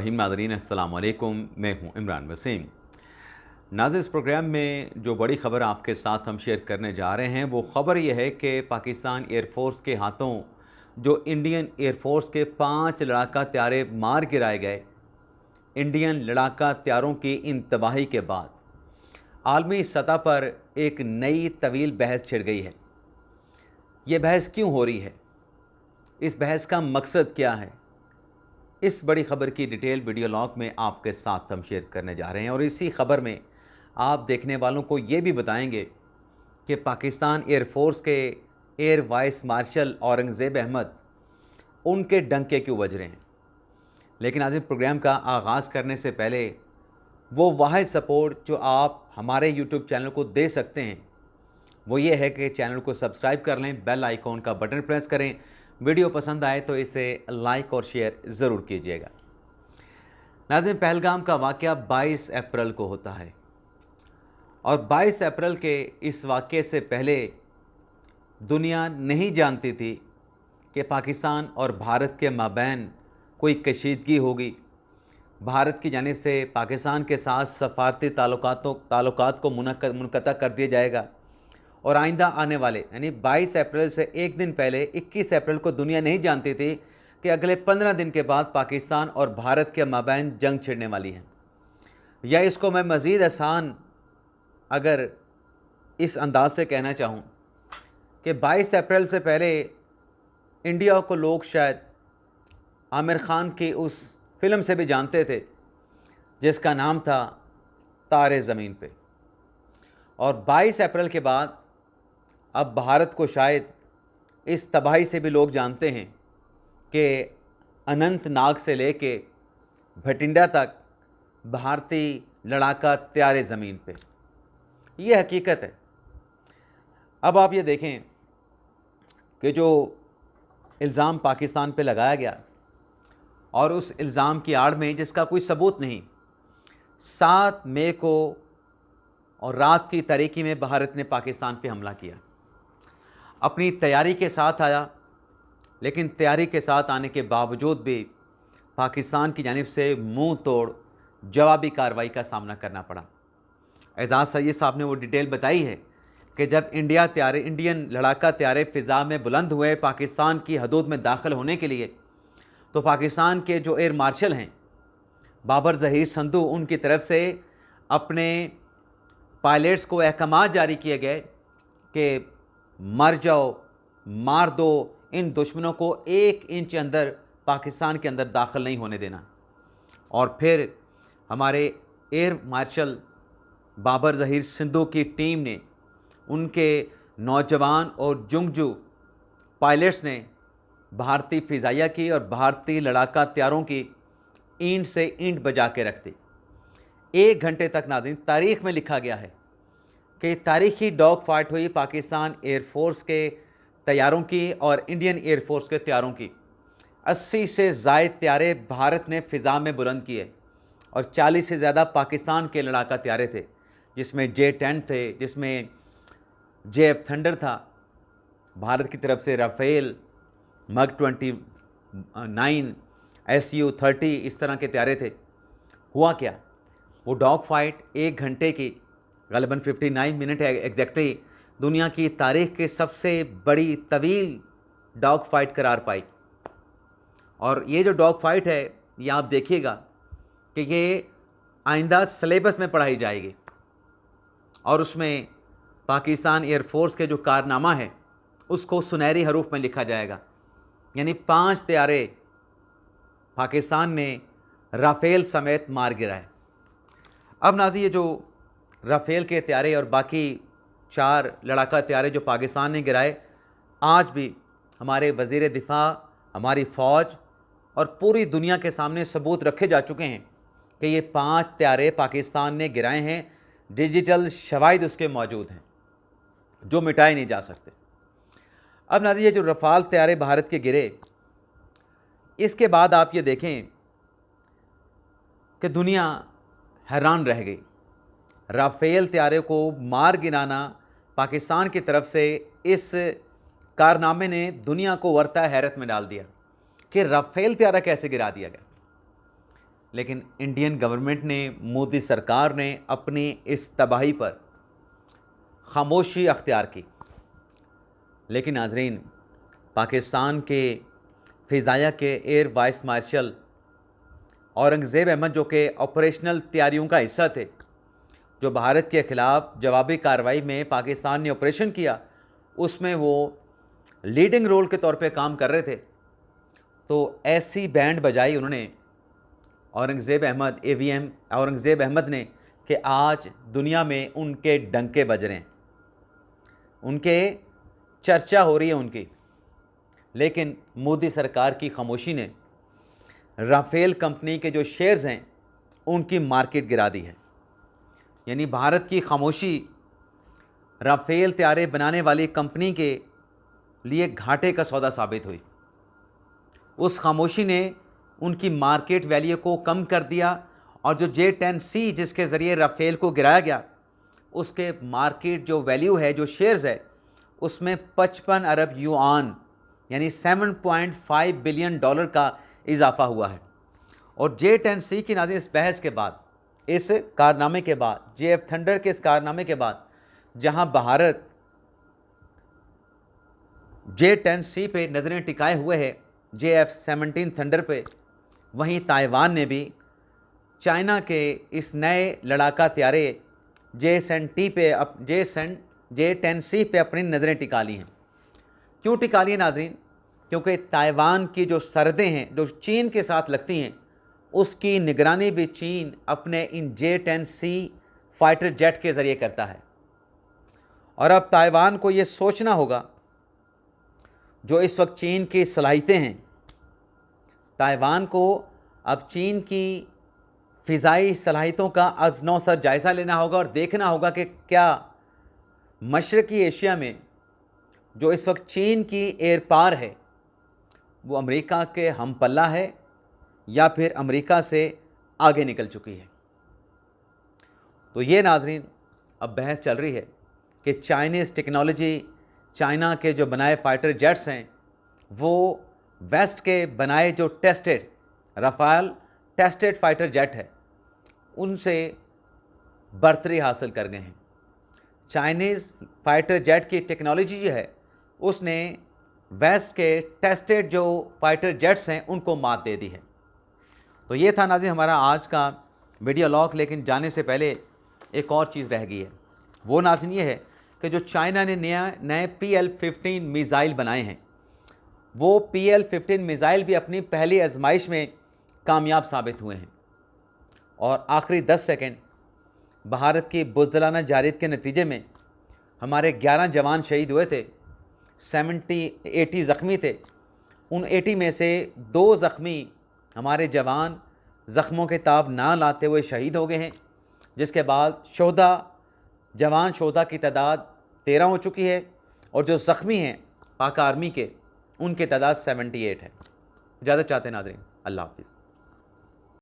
रहीम नाज़रीन अस्सलाम वालेकुम, मैं हूं इमरान वसीम। नाज़रीन, इस प्रोग्राम में जो बड़ी ख़बर आपके साथ हम शेयर करने जा रहे हैं वो ख़बर यह है कि पाकिस्तान एयरफोर्स के हाथों जो इंडियन एयरफोर्स के 5 लड़ाका त्यारे मार गिराए गए। इंडियन लड़ाका त्यारों की इन तबाही के बाद आलमी सतह पर एक नई तवील बहस छिड़ गई है। ये बहस क्यों हो रही है? इस बहस का मकसद क्या है? इस बड़ी ख़बर की डिटेल वीडियो लॉग में आपके साथ हम शेयर करने जा रहे हैं और इसी ख़बर में आप देखने वालों को ये भी बताएंगे कि पाकिस्तान एयरफोर्स के air vice marshal Aurangzeb Ahmed उनके डंके क्यों बज रहे हैं। लेकिन आज इस प्रोग्राम का आगाज़ करने से पहले वो वाहिद सपोर्ट जो आप हमारे यूट्यूब चैनल को दे सकते हैं वो ये है कि चैनल को सब्सक्राइब कर लें, बेल आइकॉन का बटन प्रेस करें। वीडियो पसंद आए तो इसे लाइक और शेयर ज़रूर कीजिएगा। नाज़रीन, पहलगाम का वाक़या 22 अप्रैल को होता है और 22 अप्रैल के इस वाक़े से पहले दुनिया नहीं जानती थी कि पाकिस्तान और भारत के माबैन कोई कशीदगी होगी। भारत की जानिब से पाकिस्तान के साथ सफारती ताल्लुकात को मुनक़ता कर दिया जाएगा और आइंदा आने वाले यानी 22 अप्रैल से एक दिन पहले 21 अप्रैल को दुनिया नहीं जानती थी कि अगले 15 दिन के बाद पाकिस्तान और भारत के माबैन जंग छिड़ने वाली है। या इसको मैं मज़ीद आसान अगर इस अंदाज से कहना चाहूँ कि 22 अप्रैल से पहले इंडिया को लोग शायद आमिर ख़ान की उस फिल्म से भी जानते थे जिसका नाम था तारे ज़मीन पे। और 22 अप्रैल के बाद अब भारत को शायद इस तबाही से भी लोग जानते हैं कि अनंतनाग से लेके भटिंडा तक भारतीय लड़ाका त्यारे ज़मीन पे। ये हकीकत है। अब आप ये देखें कि जो इल्ज़ाम पाकिस्तान पे लगाया गया और उस इल्ज़ाम की आड़ में जिसका कोई सबूत नहीं, 7 मई को और रात की तारीकी में भारत ने पाकिस्तान पे हमला किया। अपनी तैयारी के साथ आया, लेकिन तैयारी के साथ आने के बावजूद भी पाकिस्तान की जानिब से मुंह तोड़ जवाबी कार्रवाई का सामना करना पड़ा। एजाज़ सैयद साहब ने वो डिटेल बताई है कि जब इंडियन लड़ाका त्यारे फ़िज़ा में बुलंद हुए पाकिस्तान की हदूद में दाखिल होने के लिए, तो पाकिस्तान के जो एयर मार्शल हैं बाबर ज़हीर संधू, उनकी तरफ से अपने पायलट्स को अहकामात जारी किए गए कि मर जाओ, मार दो, इन दुश्मनों को 1 इंच अंदर पाकिस्तान के अंदर दाखिल नहीं होने देना। और फिर हमारे एयर मार्शल बाबर ज़हीर संधू की टीम ने, उनके नौजवान और जुंगजू पायलट्स ने भारतीय फ़िज़ाइया की और भारतीय लड़ाका त्यारों की ईंट से ईंट बजा के रख दी। 1 घंटे तक नाज़रीन तारीख़ में लिखा गया है कि तारीख़ी डॉग फाइट हुई पाकिस्तान एयरफोर्स के तैयारों की और इंडियन एयरफोर्स के तैयारों की। 80 से ज़ायद त्यारे भारत ने फ़िज़ा में बुलंद किए और 40 से ज़्यादा पाकिस्तान के लड़ाका त्यारे थे, जिसमें J-10 थे, जिसमें JF थंडर था, भारत की तरफ से राफ़ेल, MiG-29, Su-30 इस तरह के त्यारे थे। हुआ क्या, वो डॉग फाइट 1 घंटे की ग़ालिबन 59 मिनट है एग्जैक्टली, दुनिया की तारीख़ के सबसे बड़ी तवील डॉग फाइट करार पाई। और ये जो डॉग फाइट है ये आप देखिएगा कि ये आइंदा सिलेबस में पढ़ाई जाएगी और उसमें पाकिस्तान एयरफोर्स के जो कारनामा है उसको सुनहरी हरूफ में लिखा जाएगा। यानी 5 त्यारे पाकिस्तान ने राफ़ेल समेत मार गिराए। अब नाज़ी, ये जो राफ़ेल के त्यारे और बाकी 4 लड़ाका त्यारे जो पाकिस्तान ने गिराए, आज भी हमारे वज़ीर दिफ़ा, हमारी फ़ौज और पूरी दुनिया के सामने सबूत रखे जा चुके हैं कि ये 5 त्यारे पाकिस्तान ने गिराए हैं। डिजिटल शवाहिद उसके मौजूद हैं जो मिटाए नहीं जा सकते। अब नाज़रीन, ये जो रफ़ाल त्यारे भारत के गिरे, इसके बाद आप ये देखें कि दुनिया हैरान रह गई। राफ़ेल त्यारे को मार गिराना पाकिस्तान की तरफ से इस कारनामे ने दुनिया को वर्ता हैरत में डाल दिया कि राफ़ेल त्यारा कैसे गिरा दिया गया। लेकिन इंडियन गवर्नमेंट ने, मोदी सरकार ने अपनी इस तबाही पर खामोशी अख्तियार की। लेकिन नाज़रीन, पाकिस्तान के फ़िज़ाया के air vice marshal Aurangzeb Ahmed, जो कि ऑपरेशनल तैयारियों का हिस्सा थे, जो भारत के ख़िलाफ़ जवाबी कार्रवाई में पाकिस्तान ने ऑपरेशन किया, उसमें वो लीडिंग रोल के तौर पे काम कर रहे थे। तो ऐसी बैंड बजाई उन्होंने औरंगज़ेब अहमद ने कि आज दुनिया में उनके डंके बज रहे हैं, उनके चर्चा हो रही है उनकी। लेकिन मोदी सरकार की खामोशी ने राफेल कंपनी के जो शेयर्स हैं उनकी मार्केट गिरा दी है। यानी भारत की खामोशी राफेल तैयारे बनाने वाली कंपनी के लिए घाटे का सौदा साबित हुई। उस खामोशी ने उनकी मार्केट वैल्यू को कम कर दिया और जो J-10C जिसके ज़रिए राफेल को गिराया गया, उसके मार्केट जो वैल्यू है, जो शेयर्स है, उसमें 55 अरब युआन यानी 7.5 बिलियन डॉलर का इजाफा हुआ है। और J-10C की नाज़रीन इस बहस के बाद, इस कारनामे के बाद, JF थंडर के इस कारनामे के बाद, जहां भारत J-10C पे नज़रें टिकाए हुए है JF-17 थंडर पे, वहीं ताइवान ने भी चाइना के इस नए लड़ाका तैयारे J-10C पे अपनी नज़रें टिका ली हैं। क्यों टिका ली है नाज़रीन? क्योंकि ताइवान की जो सरहदें हैं जो चीन के साथ लगती हैं, उसकी निगरानी भी चीन अपने इन J-10C फाइटर जेट के ज़रिए करता है। और अब ताइवान को ये सोचना होगा, जो इस वक्त चीन की सलाहियतें हैं, ताइवान को अब चीन की फ़िज़ाई सलाहियतों का अज़-नौ सर जायज़ा लेना होगा और देखना होगा कि क्या मशरक़ी एशिया में जो इस वक्त चीन की एयर पार है, वो अमेरिका के हम पल्ला है या फिर अमेरिका से आगे निकल चुकी है। तो ये नाज़रीन अब बहस चल रही है कि चाइनीज़ टेक्नोलॉजी, चाइना के जो बनाए फाइटर जेट्स हैं, वो वेस्ट के बनाए जो tested Rafale tested fighter jet है, उनसे बर्तरी हासिल कर गए हैं। चाइनीज़ फाइटर जेट की टेक्नोलॉजी जो है, उसने वेस्ट के टेस्टेड जो फाइटर जेट्स हैं उनको मात दे दी है। तो ये था नाज़रीन हमारा आज का वीडियो लॉग। लेकिन जाने से पहले एक और चीज़ रह गई है, वो नाज़रीन ये है कि जो चाइना ने नए PL-15 मिसाइल बनाए हैं, वो PL-15 मिसाइल भी अपनी पहली आजमाइश में कामयाब साबित हुए हैं। और आखिरी 10 सेकंड, भारत की बुज़दिलाना जारियत के नतीजे में हमारे 11 जवान शहीद हुए थे, 80 ज़ख्मी थे। उन 80 में से 2 ज़ख्मी हमारे जवान ज़ख्मों के ताब ना लाते हुए शहीद हो गए हैं, जिसके बाद जवान शोधा की तादाद 13 हो चुकी है और जो ज़ख्मी हैं पाक आर्मी के, उनकी तादाद 78 है। इजाज़त चाहते हैं नाज़रीन, अल्लाह हाफ़िज़।